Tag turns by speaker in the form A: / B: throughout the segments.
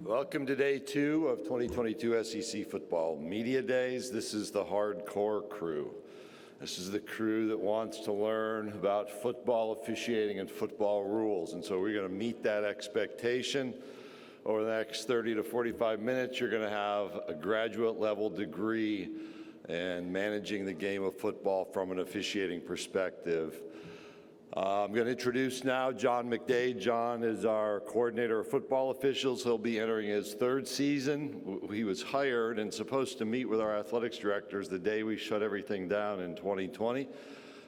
A: Welcome to day 2 of 2022 SEC Football Media Days. This is the hardcore crew. This is the crew that wants to learn about football officiating and football rules. And so we're going to meet that expectation. Over the next 30 to 45 minutes, you're going to have a graduate level degree in managing the game of football from an officiating perspective. I'm going to introduce now John Mcday. John is our coordinator of football officials. He'll be entering his 3rd season. He was hired and supposed to meet with our athletics directors the day we shut everything down in 2020.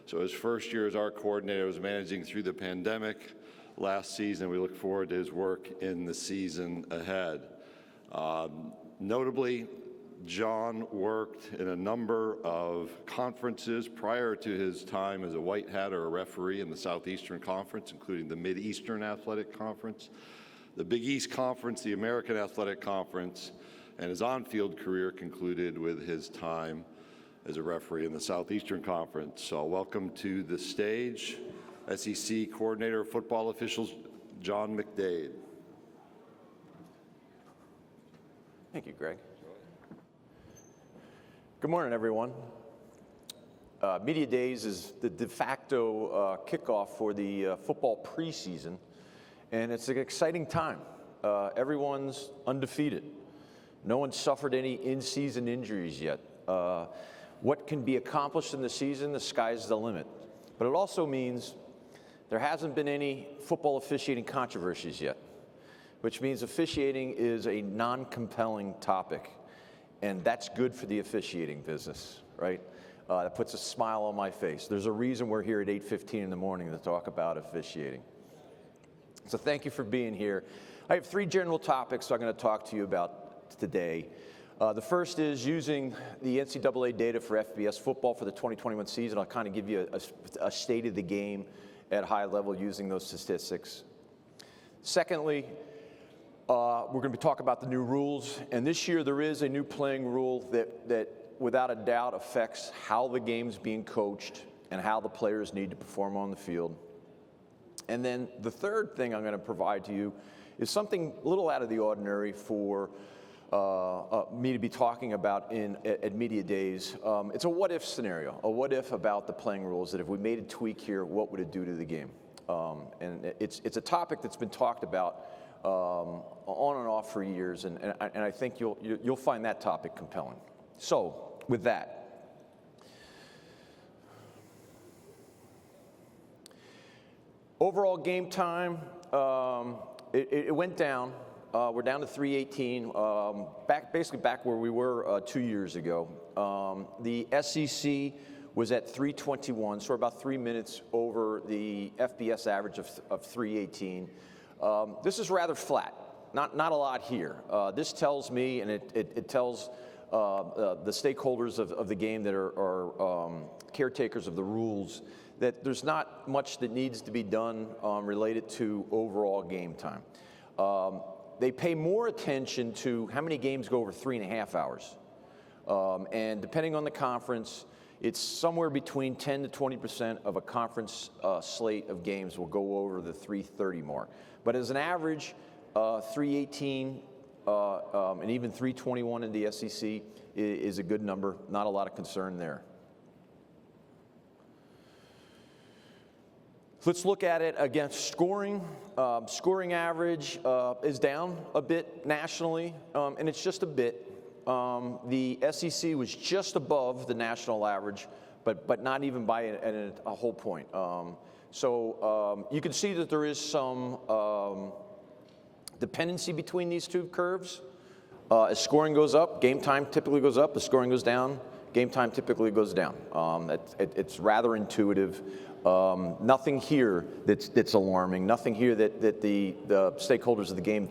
A: So his first year as our coordinator was managing through the pandemic last season. We look forward to his work in the season ahead. Notably, John worked in a number of conferences prior to his time as a white hat or a referee in the Southeastern Conference, including the Mid-Eastern Athletic Conference, the Big East Conference, the American Athletic Conference, and his on-field career concluded with his time as a referee in the Southeastern Conference. So welcome to the stage, SEC Coordinator of Football Officials, John Mcday.
B: Thank you, Greg. Good morning, everyone. Media Days is the de facto kickoff for the football preseason, and it's an exciting time. Everyone's undefeated. No one's suffered any in-season injuries yet. What can be accomplished in the season, the sky's the limit. But it also means there hasn't been any football officiating controversies yet, which means officiating is a non-compelling topic. And that's good for the officiating business, right? That puts a smile on my face. There's a reason we're here at 8:15 in the morning to talk about officiating. So thank you for being here. I have 3 general topics I'm going to talk to you about today. The first is using the NCAA data for FBS football for the 2021 season. I'll kind of give you a state of the game at high level using those statistics. Secondly, we're going to be talking about the new rules, and this year there is a new playing rule that without a doubt affects how the game's being coached and how the players need to perform on the field. And then the third thing I'm going to provide to you is something a little out of the ordinary for me to be talking about at Media Days. It's a what-if scenario, a what-if about the playing rules, that if we made a tweak here, what would it do to the game? And it's a topic that's been talked about on and off for years, and I think you'll find that topic compelling. So, with that, overall game time, it went down. We're down to 3:18, basically back where we were 2 years ago. The SEC was at 3:21, so we're about 3 minutes over the FBS average of 3:18. This is rather flat, not a lot here. This tells me, and it tells the stakeholders of the game that are caretakers of the rules, that there's not much that needs to be done related to overall game time. They pay more attention to how many games go over 3.5 hours. And depending on the conference, it's somewhere between 10 to 20% of a conference slate of games will go over the 3:30 mark. But as an average, 3:18 and even 3:21 in the SEC is a good number. Not a lot of concern there. Let's look at it against scoring. Scoring average is down a bit nationally, and it's just a bit. The SEC was just above the national average, but not even by a whole point. So you can see that there is some dependency between these two curves. As scoring goes up, game time typically goes up. As scoring goes down, game time typically goes down. It's rather intuitive. Nothing here that's alarming. Nothing here that the stakeholders of the game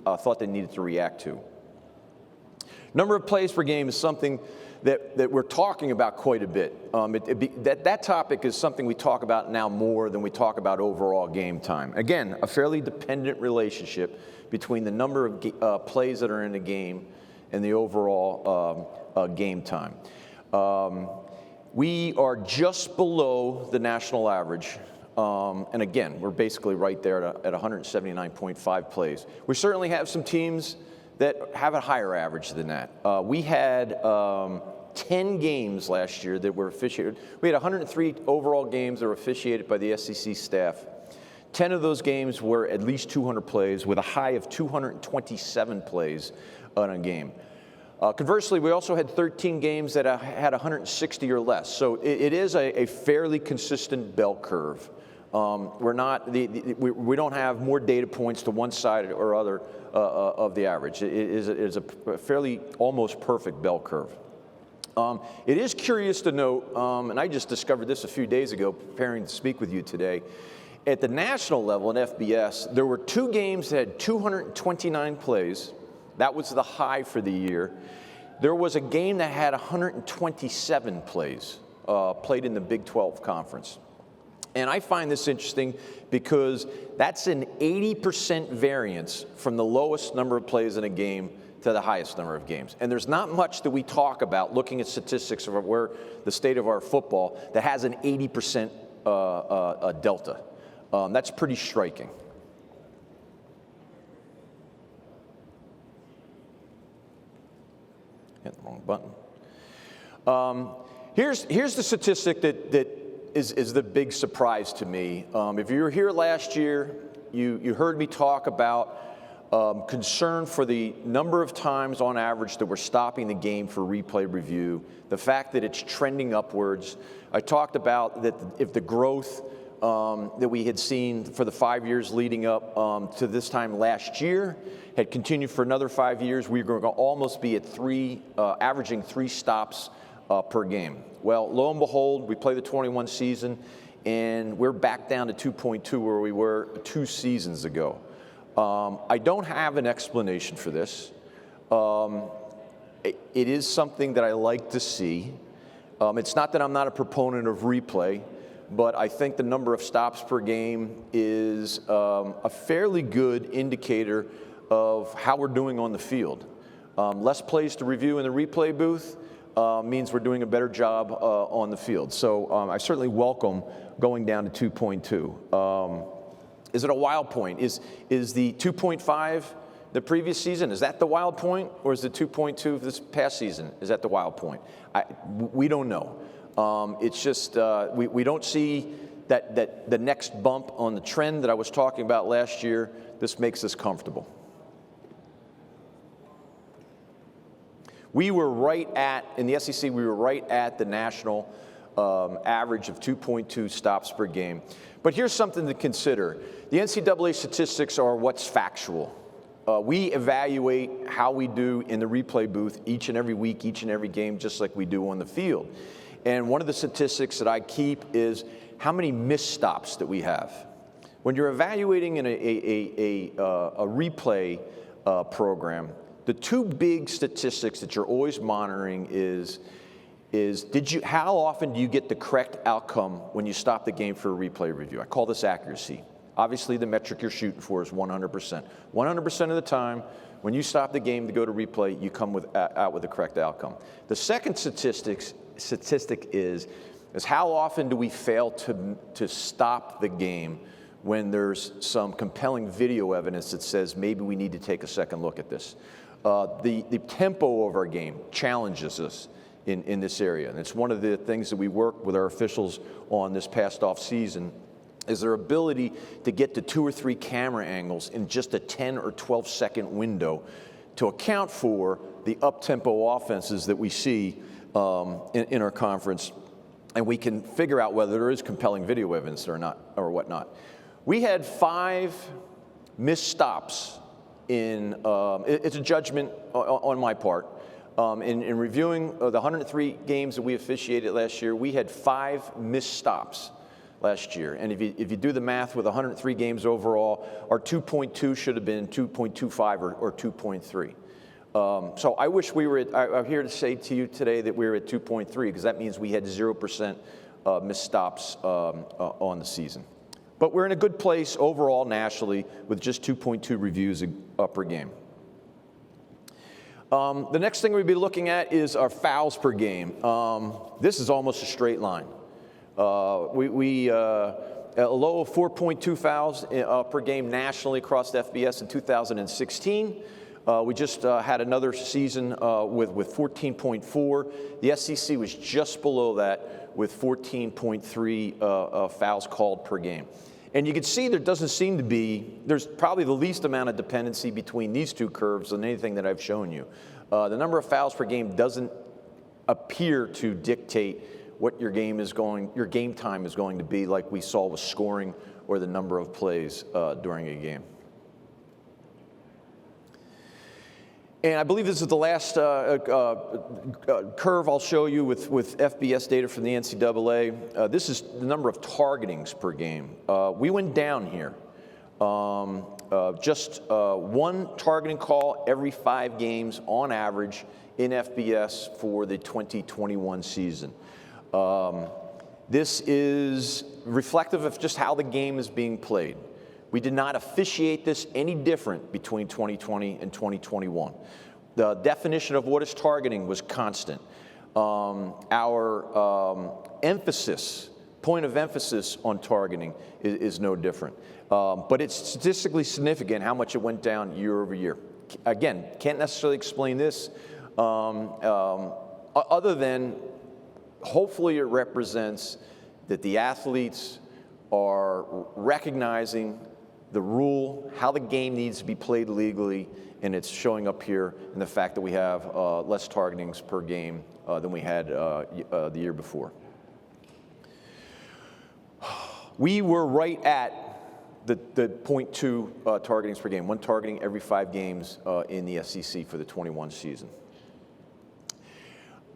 B: thought they needed to react to. Number of plays per game is something that we're talking about quite a bit. That topic is something we talk about now more than we talk about overall game time. Again, a fairly dependent relationship between the number of plays that are in the game and the overall game time. We are just below the national average And again, we're basically right there at 179.5 plays. We certainly have some teams that have a higher average than that. We had 10 games last year that were officiated. We had 103 overall games that were officiated by the SEC staff. 10 of those games were at least 200 plays, with a high of 227 plays on a game. Conversely, we also had 13 games that had 160 or less. So it is a fairly consistent bell curve. We don't have more data points to one side or other of the average. It is a fairly almost perfect bell curve. It is curious to note, and I just discovered this a few days ago preparing to speak with you today, at the national level in FBS, there were 2 games that had 229 plays. That was the high for the year. There was a game that had 127 plays played in the Big 12 conference. And I find this interesting because that's an 80% variance from the lowest number of plays in a game to the highest number of games. And there's not much that we talk about looking at statistics of where the state of our football that has an 80% delta. That's pretty striking. Hit the wrong button. Here's the statistic that is the big surprise to me. If you were here last year, you heard me talk about concern for the number of times on average that we're stopping the game for replay review, the fact that it's trending upwards. I talked about that if the growth that we had seen for the 5 years leading up to this time last year had continued for another 5 years, we were going to almost be at averaging 3 stops per game. Well, lo and behold, we play the 21 season, and we're back down to 2.2 where we were 2 seasons ago. I don't have an explanation for this. It is something that I like to see. It's not that I'm not a proponent of replay, but I think the number of stops per game is a fairly good indicator of how we're doing on the field. Less plays to review in the replay booth means we're doing a better job on the field. So I certainly welcome going down to 2.2. Is it a wild point? Is the 2.5 the previous season, is that the wild point? Or is the 2.2 this past season, is that the wild point? We don't know. It's just, we don't see that the next bump on the trend that I was talking about last year. This makes us comfortable. We were right at, in the SEC, we were right at the national average of 2.2 stops per game. But here's something to consider. The NCAA statistics are what's factual. We evaluate how we do in the replay booth each and every week, each and every game, just like we do on the field. And one of the statistics that I keep is how many missed stops that we have. When you're evaluating in a replay program, the 2 big statistics that you're always monitoring is how often do you get the correct outcome when you stop the game for a replay review? I call this accuracy. Obviously, the metric you're shooting for is 100%. 100% of the time, when you stop the game to go to replay, you come out with the correct outcome. The second statistic is how often do we fail to stop the game when there's some compelling video evidence that says maybe we need to take a second look at this. The tempo of our game challenges us in this area, and it's one of the things that we work with our officials on this past off season, is their ability to get to 2 or 3 camera angles in just a 10 or 12 second window to account for the up-tempo offenses that we see in our conference, and we can figure out whether there is compelling video evidence or not, or whatnot. We had 5 missed stops in, it's a judgment on my part. In reviewing the 103 games that we officiated last year, we had 5 missed stops last year. And if you do the math with 103 games overall, our 2.2 should have been 2.25 or 2.3. So I wish we were I'm here to say to you today that we were at 2.3, because that means we had 0% missed stops on the season. But we're in a good place overall nationally with just 2.2 reviews per game. The next thing we'll be looking at is our fouls per game. This is almost a straight line. A low of 4.2 fouls per game nationally across the FBS in 2016. We just had another season with 14.4. The SEC was just below that with 14.3 fouls called per game. And you can see there doesn't seem to be, there's probably the least amount of dependency between these two curves than anything that I've shown you. The number of fouls per game doesn't appear to dictate what your game time is going to be, like we saw with scoring or the number of plays during a game. And I believe this is the last curve I'll show you with FBS data from the NCAA. This is the number of targetings per game. We went down here. Just one targeting call every 5 games on average in FBS for the 2021 season. This is reflective of just how the game is being played. We did not officiate this any different between 2020 and 2021. The definition of what is targeting was constant. Our point of emphasis on targeting is no different. But it's statistically significant how much it went down year over year. Again, can't necessarily explain this other than hopefully it represents that the athletes are recognizing the rule, how the game needs to be played legally, and it's showing up here in the fact that we have less targetings per game than we had the year before. We were right at the 0.2 targetings per game, one targeting every 5 games in the SEC for the 21 season.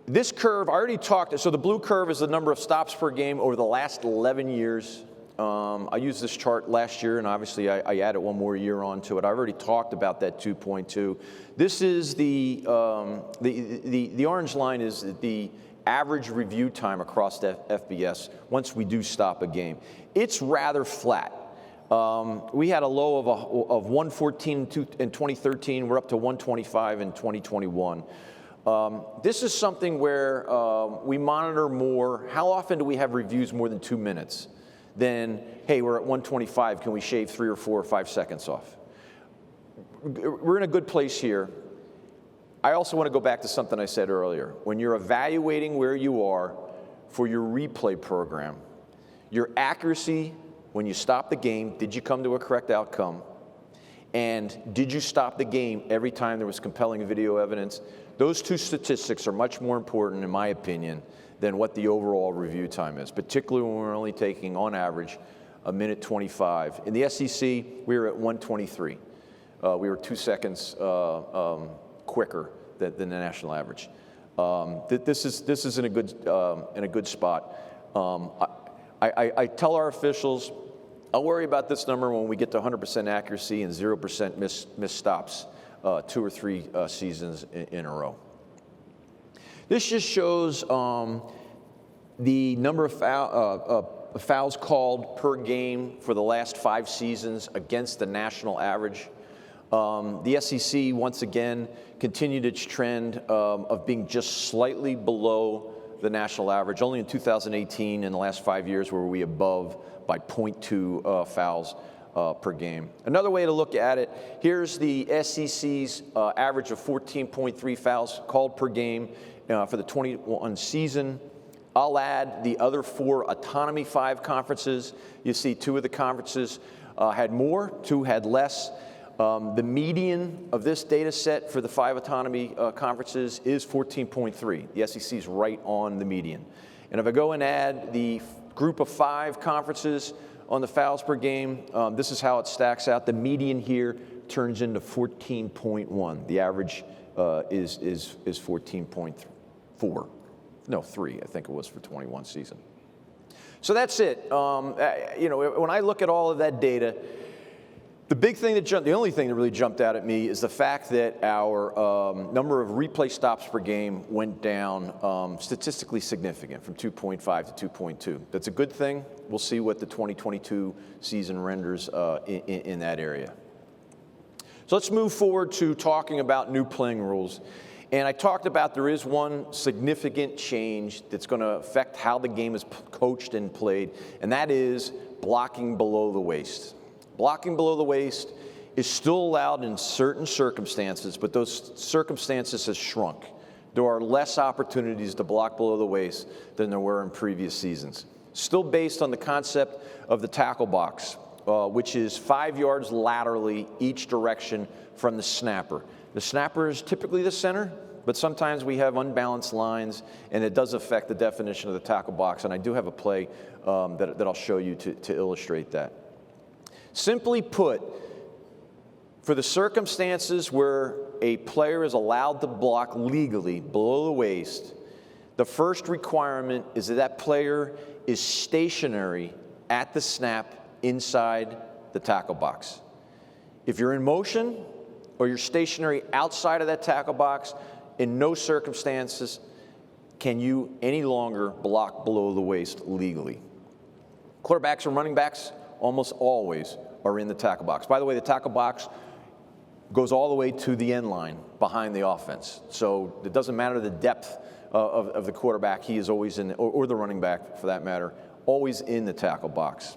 B: This curve, I already talked, so the blue curve is the number of stops per game over the last 11 years. I used this chart last year, and obviously I added one more year onto it. I've already talked about that 2.2. This is the orange line is the average review time across the FBS once we do stop a game. It's rather flat. We had a low of 114 in 2013. We're up to 125 in 2021. This is something where we monitor more. How often do we have reviews more than 2 minutes? Then, hey, we're at 125, can we shave 3 or 4 or 5 seconds off? We're in a good place here. I also want to go back to something I said earlier. When you're evaluating where you are for your replay program, your accuracy when you stop the game, did you come to a correct outcome? And did you stop the game every time there was compelling video evidence? Those two statistics are much more important, in my opinion, than what the overall review time is, particularly when we're only taking, on average, 1:25. In the SEC, we were at 1:23. We were 2 seconds quicker than the national average. This is in a good spot. I tell our officials, I'll worry about this number when we get to 100% accuracy and 0% missed stops 2 or 3 seasons in a row. This just shows the number of fouls called per game for the last 5 seasons against the national average. The SEC, once again, continued its trend of being just slightly below the national average. Only in 2018, in the last 5 years, were we above by 0.2 fouls per game. Another way to look at it, here's the SEC's average of 14.3 fouls called per game for the 21 season. I'll add the other 4 Autonomy 5 conferences. You see 2 of the conferences had more, 2 had less. The median of this data set for the 5 autonomy conferences is 14.3. The SEC is right on the median. And if I go and add the group of 5 conferences on the fouls per game, this is how it stacks out. The median here turns into 14.1. The average is 14.4. No, 3, I think it was for 21 season. So that's it. You know, when I look at all of that data, the only thing that really jumped out at me is the fact that our number of replay stops per game went down statistically significant from 2.5 to 2.2. That's a good thing. We'll see what the 2022 season renders in that area. So let's move forward to talking about new playing rules. And I talked about there is one significant change that's going to affect how the game is coached and played, and that is blocking below the waist. Blocking below the waist is still allowed in certain circumstances, but those circumstances have shrunk. There are less opportunities to block below the waist than there were in previous seasons. Still based on the concept of the tackle box, which is 5 yards laterally each direction from the snapper. The snapper is typically the center, but sometimes we have unbalanced lines, and it does affect the definition of the tackle box, and I do have a play that I'll show you to illustrate that. Simply put, for the circumstances where a player is allowed to block legally below the waist, the first requirement is that that player is stationary at the snap inside the tackle box. If you're in motion or you're stationary outside of that tackle box, in no circumstances can you any longer block below the waist legally. Quarterbacks and running backs almost always are in the tackle box. By the way, the tackle box goes all the way to the end line behind the offense. So it doesn't matter the depth of the quarterback, he is always in, or the running back for that matter, always in the tackle box.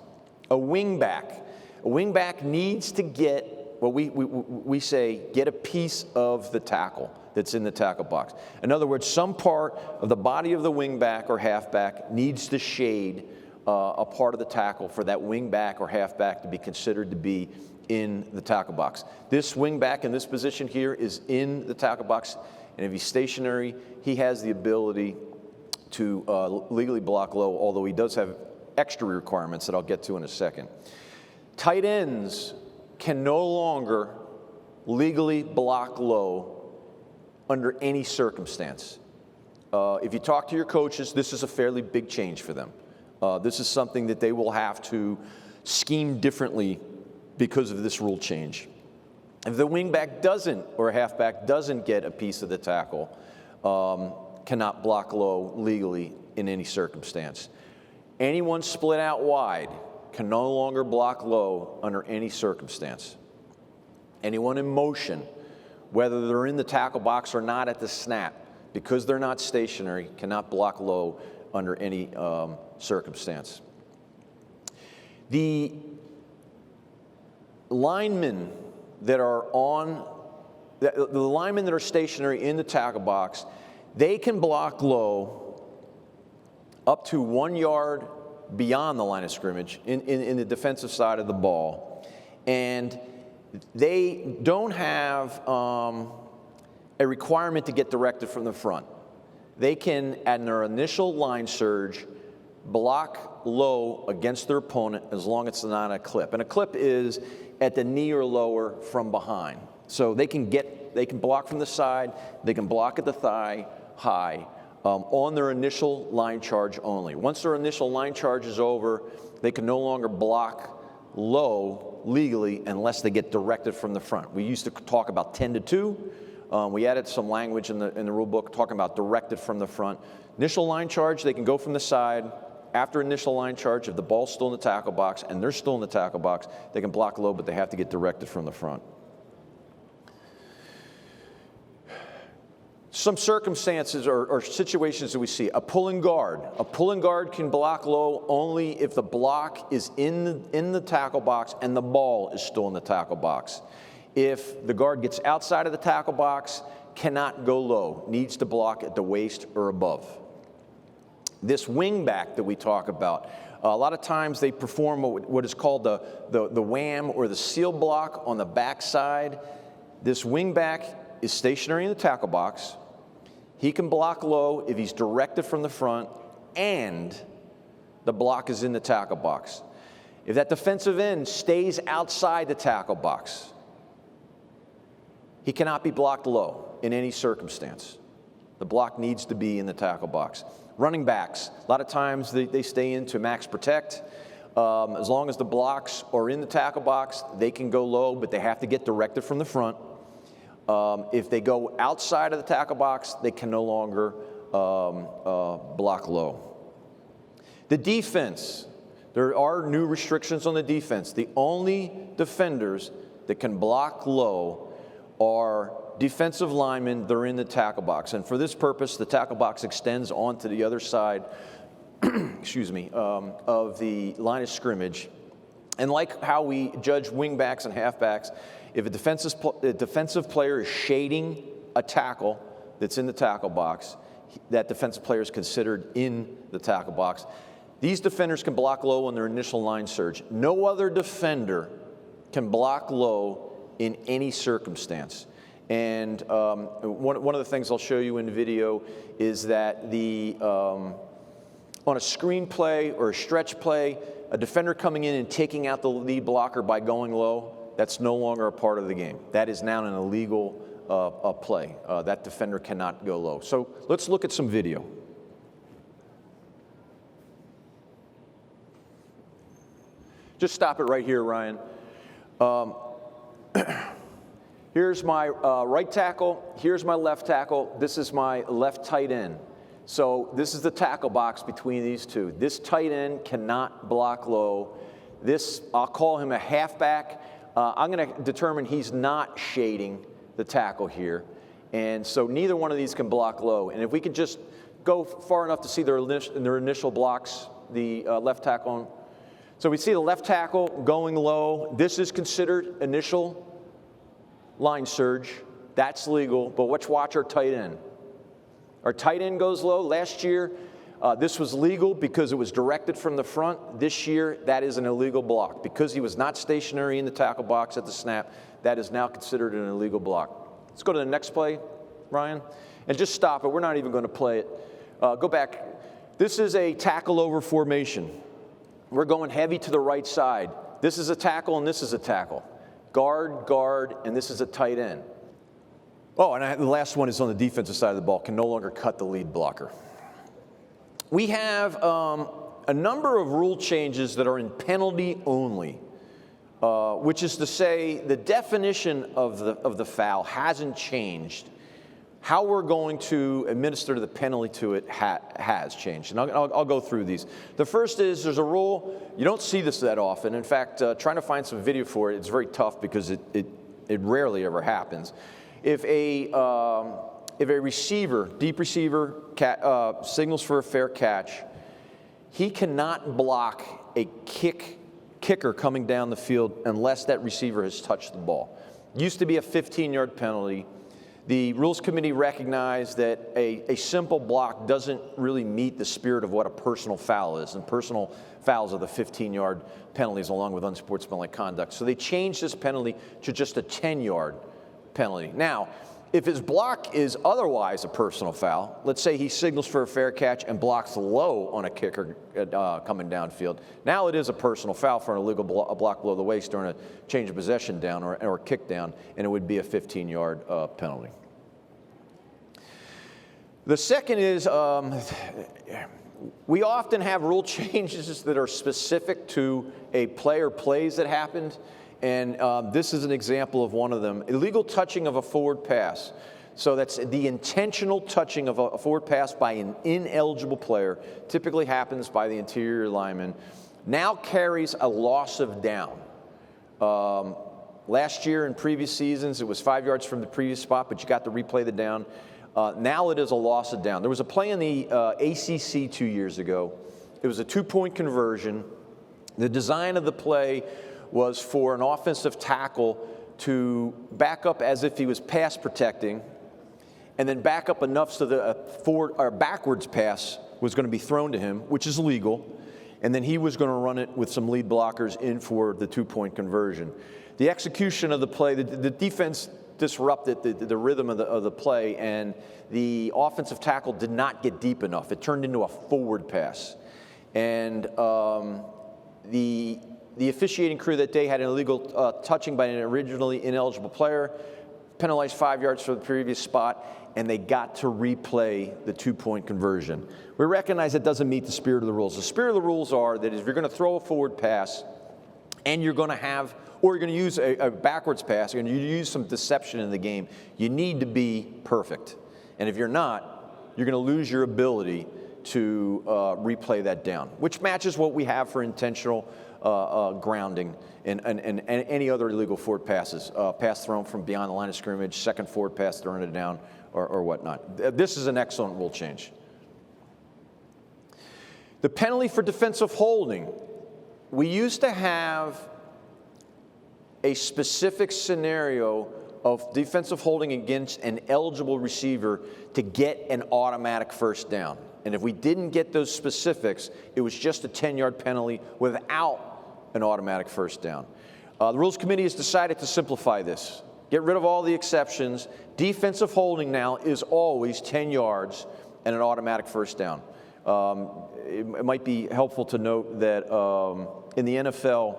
B: A wingback needs to get what we say, get a piece of the tackle that's in the tackle box. In other words, some part of the body of the wingback or halfback needs to shade a part of the tackle for that wingback or halfback to be considered to be in the tackle box. This wingback in this position here is in the tackle box, and if he's stationary, he has the ability to legally block low, although he does have extra requirements that I'll get to in a second. Tight ends can no longer legally block low under any circumstance. If you talk to your coaches, this is a fairly big change for them. This is something that they will have to scheme differently because of this rule change. If the wingback doesn't, or a halfback doesn't get a piece of the tackle, cannot block low legally in any circumstance. Anyone split out wide can no longer block low under any circumstance. Anyone in motion, whether they're in the tackle box or not at the snap, because they're not stationary, cannot block low under any circumstance. The linemen that are the linemen that are stationary in the tackle box, they can block low up to 1 yard beyond the line of scrimmage in the defensive side of the ball. And they don't have a requirement to get directed from the front. They can, at their initial line surge, block low against their opponent as long as it's not a clip. And a clip is at the knee or lower from behind. So they can block from the side, they can block at the thigh high on their initial line charge only. Once their initial line charge is over, they can no longer block low legally unless they get directed from the front. We used to talk about 10 to 2. We added some language in the rule book talking about directed from the front. Initial line charge, they can go from the side. After initial line charge, if the ball's still in the tackle box and they're still in the tackle box, they can block low, but they have to get directed from the front. Some circumstances or situations that we see. A pulling guard. A pulling guard can block low only if the block is in the tackle box and the ball is still in the tackle box. If the guard gets outside of the tackle box, cannot go low, needs to block at the waist or above. This wing back that we talk about, a lot of times they perform what is called the wham or the seal block on the back side. This wing back is stationary in the tackle box. He can block low if he's directed from the front and the block is in the tackle box. If that defensive end stays outside the tackle box, he cannot be blocked low in any circumstance. The block needs to be in the tackle box. Running backs, a lot of times they stay into max protect. As long as the blocks are in the tackle box, they can go low, but they have to get directed from the front. If they go outside of the tackle box, they can no longer block low. The defense, there are new restrictions on the defense. The only defenders that can block low are defensive linemen that are in the tackle box. And for this purpose, the tackle box extends onto the other side excuse me, of the line of scrimmage. And like how we judge wingbacks and halfbacks, if a defensive player is shading a tackle that's in the tackle box, that defensive player is considered in the tackle box. These defenders can block low on their initial line surge. No other defender can block low in any circumstance. And one of the things I'll show you in the video is that on a screen play or a stretch play, a defender coming in and taking out the lead blocker by going low, that's no longer a part of the game. That is now an illegal play. That defender cannot go low. So let's look at some video. Just stop it right here, Ryan. Here's my right tackle. Here's my left tackle. This is my left tight end. So this is the tackle box between these two. This tight end cannot block low. This, I'll call him a halfback. I'm going to determine he's not shading the tackle here. And so neither one of these can block low. And if we could just go far enough to see their initial blocks, the left tackle. So we see the left tackle going low. This is considered initial line surge. That's legal. But let's watch our tight end. Our tight end goes low. Last year, this was legal because it was directed from the front. This year, that is an illegal block. Because he was not stationary in the tackle box at the snap, that is now considered an illegal block. Let's go to the next play, Ryan, and just stop it. We're not even going to play it. Go back. This is a tackle over formation. We're going heavy to the right side. This is a tackle and this is a tackle. Guard, guard, and this is a tight end. Oh, and the last one is on the defensive side of the ball, can no longer cut the lead blocker. We have a number of rule changes that are in penalty only, which is to say the definition of the foul hasn't changed. How we're going to administer the penalty to it has changed. And I'll go through these. The first is there's a rule. You don't see this that often. In fact, trying to find some video for it, it's very tough because it rarely ever happens. If a receiver, deep receiver, signals for a fair catch, he cannot block a kicker coming down the field unless that receiver has touched the ball. Used to be a 15-yard penalty. The Rules Committee recognized that a simple block doesn't really meet the spirit of what a personal foul is, and personal fouls are the 15-yard penalties along with unsportsmanlike conduct. So they changed this penalty to just a 10-yard penalty. Now, if his block is otherwise a personal foul, let's say he signals for a fair catch and blocks low on a kicker coming downfield, now it is a personal foul for an illegal block below the waist during a change of possession down or a kick down, and it would be a 15-yard penalty. The second is we often have rule changes that are specific to a play or plays that happened. And this is an example of one of them. Illegal touching of a forward pass. So that's the intentional touching of a forward pass by an ineligible player, typically happens by the interior lineman, now carries a loss of down. Last year in previous seasons, it was 5 yards from the previous spot, but you got to replay the down. Now it is a loss of down. There was a play in the ACC 2 years ago. It was a two-point conversion. The design of the play was for an offensive tackle to back up as if he was pass protecting, and then back up enough so that a forward or backwards pass was going to be thrown to him, which is legal, and then he was going to run it with some lead blockers in for the two-point conversion. The execution of the play, the defense disrupted the rhythm of the play, and the offensive tackle did not get deep enough. It turned into a forward pass, and the officiating crew that day had an illegal touching by an originally ineligible player, penalized 5 yards for the previous spot, and they got to replay the two-point conversion. We recognize it doesn't meet the spirit of the rules. The spirit of the rules are that if you're going to throw a forward pass and you're going to have, or you're going to use a backwards pass, you're going to use some deception in the game, you need to be perfect. And if you're not, you're going to lose your ability to replay that down, which matches what we have for intentional grounding and any other illegal forward passes, pass thrown from beyond the line of scrimmage, second forward pass, throwing it down, or whatnot. This is an excellent rule change. The penalty for defensive holding. We used to have a specific scenario of defensive holding against an eligible receiver to get an automatic first down. And if we didn't get those specifics, it was just a 10-yard penalty without an automatic first down. The Rules Committee has decided to simplify this. Get rid of all the exceptions. Defensive holding now is always 10 yards and an automatic first down. It might be helpful to note that in the NFL,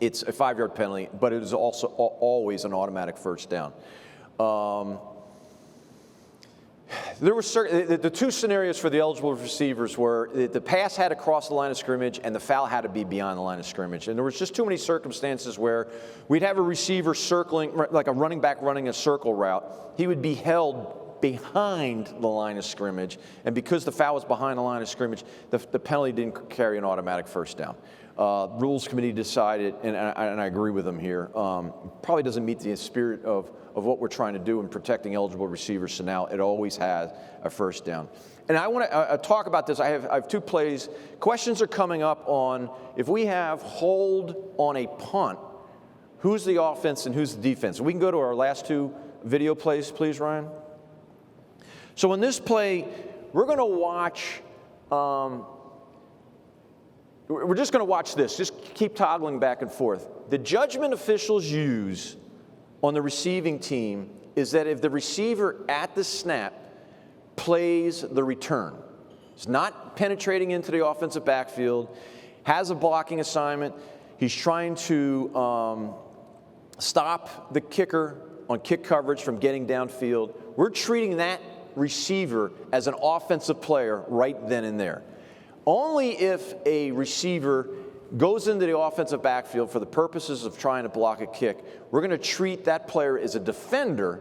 B: it's a 5-yard penalty, but it is also always an automatic first down. There were the two scenarios for the eligible receivers were the pass had to cross the line of scrimmage and the foul had to be beyond the line of scrimmage. And there was just too many circumstances where we'd have a receiver circling, like a running back running a circle route. He would be held behind the line of scrimmage, and because the foul was behind the line of scrimmage, the penalty didn't carry an automatic first down. Rules Committee decided, and I agree with them here, probably doesn't meet the spirit of what we're trying to do in protecting eligible receivers, so now it always has a first down. And I want to talk about this. I have two plays. Questions are coming up on if we have hold on a punt, who's the offense and who's the defense? We can go to our last two video plays, please, Ryan. So in this play, we're going to watch, we're just going to watch this. Just keep toggling back and forth. The judgment officials use on the receiving team is that if the receiver at the snap plays the return, he's not penetrating into the offensive backfield, has a blocking assignment, he's trying to stop the kicker on kick coverage from getting downfield, we're treating that receiver as an offensive player right then and there. Only if a receiver goes into the offensive backfield for the purposes of trying to block a kick, we're going to treat that player as a defender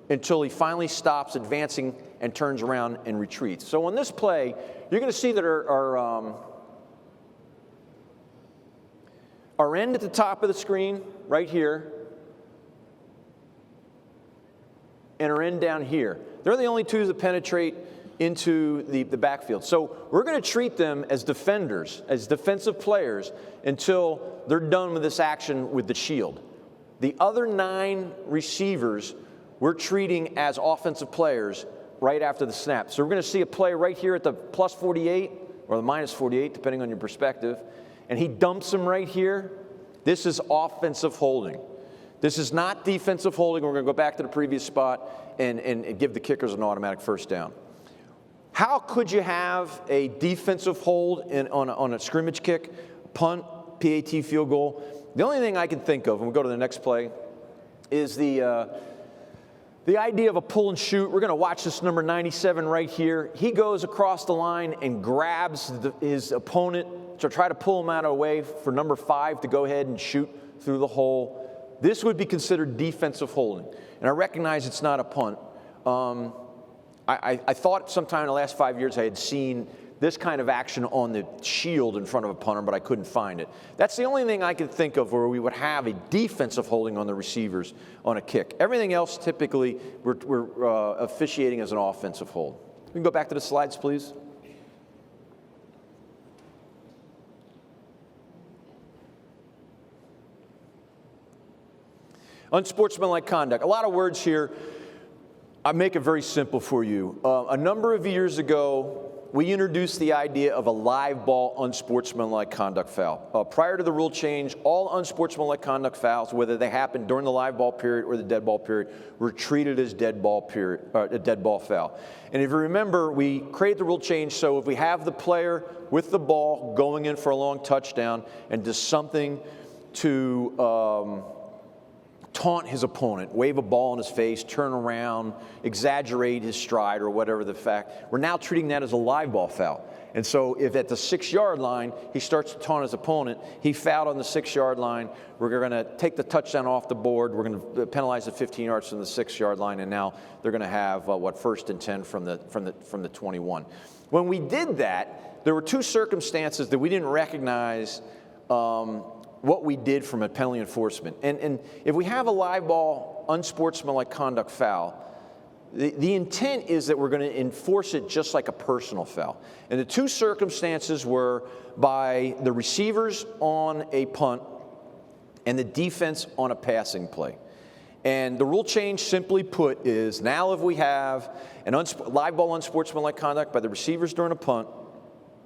B: until he finally stops advancing and turns around and retreats. So on this play, you're going to see that our end at the top of the screen, right here, and our end down here. They're the only two that penetrate into the backfield. So we're going to treat them as defenders, as defensive players, until they're done with this action with the shield. The other 9 receivers we're treating as offensive players right after the snap. So we're going to see a play right here at the plus 48 or the minus 48, depending on your perspective, and he dumps him right here. This is offensive holding. This is not defensive holding. We're going to go back to the previous spot and give the kickers an automatic first down. How could you have a defensive hold on a scrimmage kick, punt, PAT field goal? The only thing I can think of, and we'll go to the next play, is the idea of a pull and shoot. We're going to watch this number 97 right here. He goes across the line and grabs his opponent to try to pull him out of the way for number 5 to go ahead and shoot through the hole. This would be considered defensive holding. And I recognize it's not a punt. I thought sometime in the last 5 years I had seen this kind of action on the shield in front of a punter, but I couldn't find it. That's the only thing I could think of where we would have a defensive holding on the receivers on a kick. Everything else, typically, we're officiating as an offensive hold. We can go back to the slides, please. Unsportsmanlike conduct. A lot of words here. I make it very simple for you. A number of years ago, we introduced the idea of a live ball unsportsmanlike conduct foul. Prior to the rule change, all unsportsmanlike conduct fouls, whether they happened during the live ball period or the dead ball period, were treated as dead ball foul. And if you remember, we created the rule change so if we have the player with the ball going in for a long touchdown and does something to taunt his opponent, wave a ball in his face, turn around, exaggerate his stride or whatever the fact, we're now treating that as a live ball foul. And so if at the 6-yard line he starts to taunt his opponent, he fouled on the 6-yard line, we're going to take the touchdown off the board, we're going to penalize the 15 yards from the 6-yard line, and now they're going to have, first and 10 from the 21. When we did that, there were two circumstances that we didn't recognize what we did from a penalty enforcement. And if we have a live ball, unsportsmanlike conduct foul, the intent is that we're going to enforce it just like a personal foul. And the two circumstances were by the receivers on a punt and the defense on a passing play. And the rule change, simply put, is now if we have an live ball unsportsmanlike conduct by the receivers during a punt,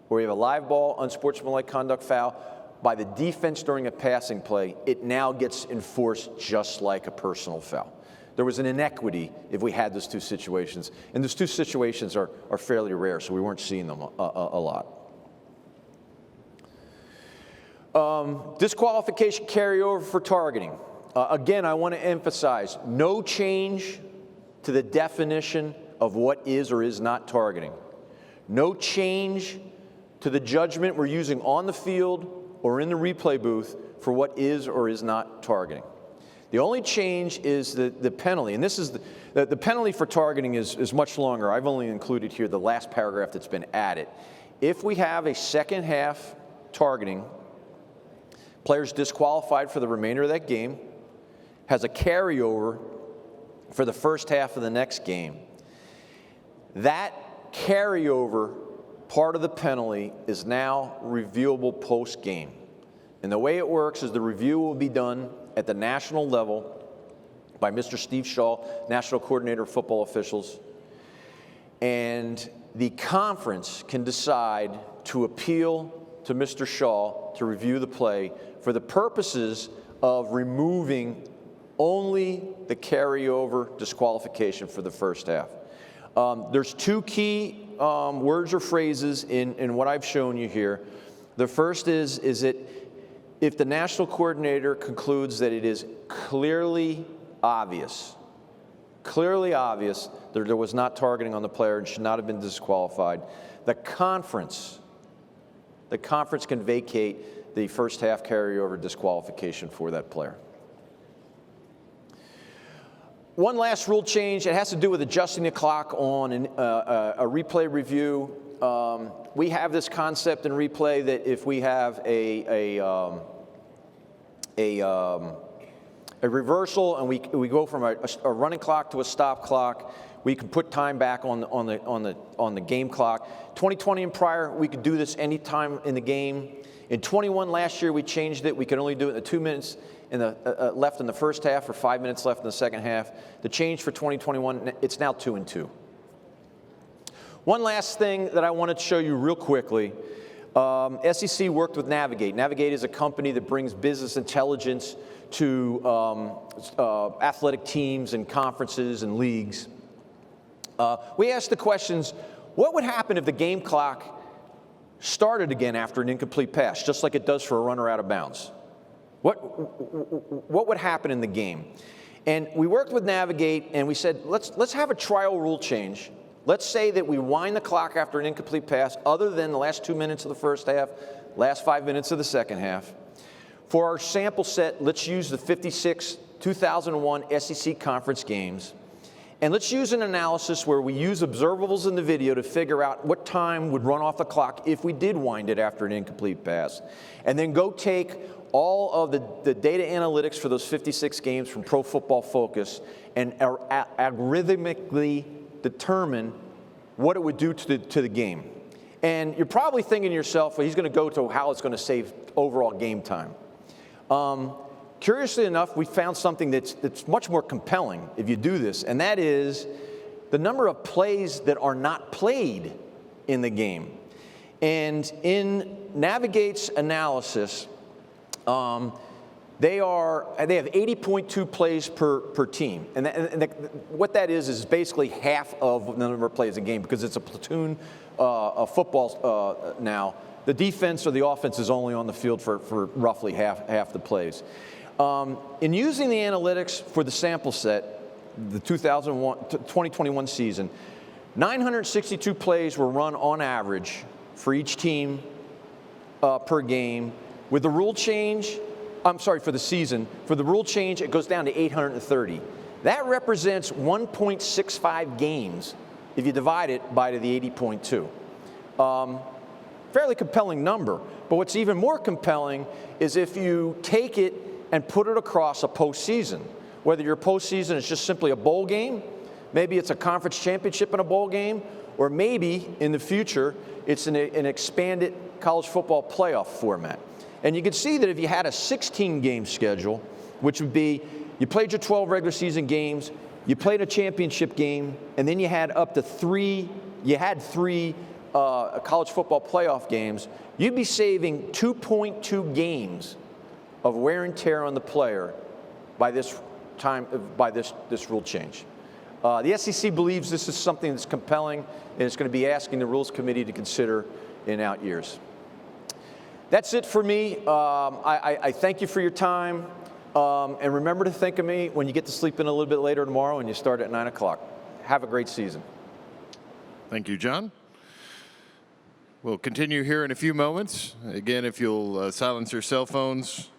B: or we have a live ball unsportsmanlike conduct foul by the defense during a passing play, it now gets enforced just like a personal foul. There was an inequity if we had those two situations, and those two situations are fairly rare, so we weren't seeing them a lot. Disqualification carryover for targeting. Again, I want to emphasize, no change to the definition of what is or is not targeting. No change to the judgment we're using on the field or in the replay booth for what is or is not targeting. The only change is the penalty, and this is the penalty for targeting is much longer. I've only included here the last paragraph that's been added. If we have a second half targeting, player's disqualified for the remainder of that game, has a carryover for the first half of the next game, that carryover part of the penalty is now reviewable post-game. And the way it works is the review will be done at the national level by Mr. Steve Shaw, National Coordinator of Football Officials. And the conference can decide to appeal to Mr. Shaw to review the play for the purposes of removing only the carryover disqualification for the first half. There's two key words or phrases in what I've shown you here. The first is that if the national coordinator concludes that it is clearly obvious that there was not targeting on the player and should not have been disqualified, the conference can vacate the first half carryover disqualification for that player. One last rule change, it has to do with adjusting the clock on a replay review. We have this concept in replay that if we have a reversal and we go from a running clock to a stop clock, we can put time back on the game clock. 2020 and prior, we could do this any time in the game. In 21 last year, we changed it. We could only do it in the 2 minutes left in the first half or 5 minutes left in the second half. The change for 2021, it's now 2 and 2. One last thing that I wanted to show you real quickly. SEC worked with Navigate. Navigate is a company that brings business intelligence to athletic teams and conferences and leagues. We asked the questions, what would happen if the game clock started again after an incomplete pass, just like it does for a runner out of bounds? What would happen in the game? And we worked with Navigate, and we said, let's have a trial rule change. Let's say that we wind the clock after an incomplete pass, other than the last 2 minutes of the first half, last 5 minutes of the second half. For our sample set, let's use the 56 2001 SEC conference games. And let's use an analysis where we use observables in the video to figure out what time would run off the clock if we did wind it after an incomplete pass. And then go take all of the data analytics for those 56 games from Pro Football Focus and algorithmically determine what it would do to the game. And you're probably thinking to yourself, well, he's going to go to how it's going to save overall game time. Curiously enough, we found something that's much more compelling if you do this, and that is the number of plays that are not played in the game. And in Navigate's analysis, they have 80.2 plays per team. And what that is basically half of the number of plays a game, because it's a platoon of football now. The defense or the offense is only on the field for roughly half the plays. In using the analytics for the sample set, the 2021 season, 962 plays were run on average for each team per game. With the rule change, for the season, for the rule change, it goes down to 830. That represents 1.65 games if you divide it by the 80.2. fairly compelling number. But what's even more compelling is if you take it and put it across a postseason, whether your postseason is just simply a bowl game, maybe it's a conference championship in a bowl game, or maybe in the future it's an expanded college football playoff format. And you can see that if you had a 16-game schedule, which would be you played your 12 regular season games, you played a championship game, and then you had up to three college football playoff games, you'd be saving 2.2 games of wear and tear on the player by this rule change. The SEC believes this is something that's compelling, and it's going to be asking the Rules Committee to consider in out years. That's it for me. I thank you for your time, and remember to think of me when you get to sleep in a little bit later tomorrow and you start at 9 o'clock. Have a great season.
C: Thank you, John. We'll continue here in a few moments. Again, if you'll silence your cell phones,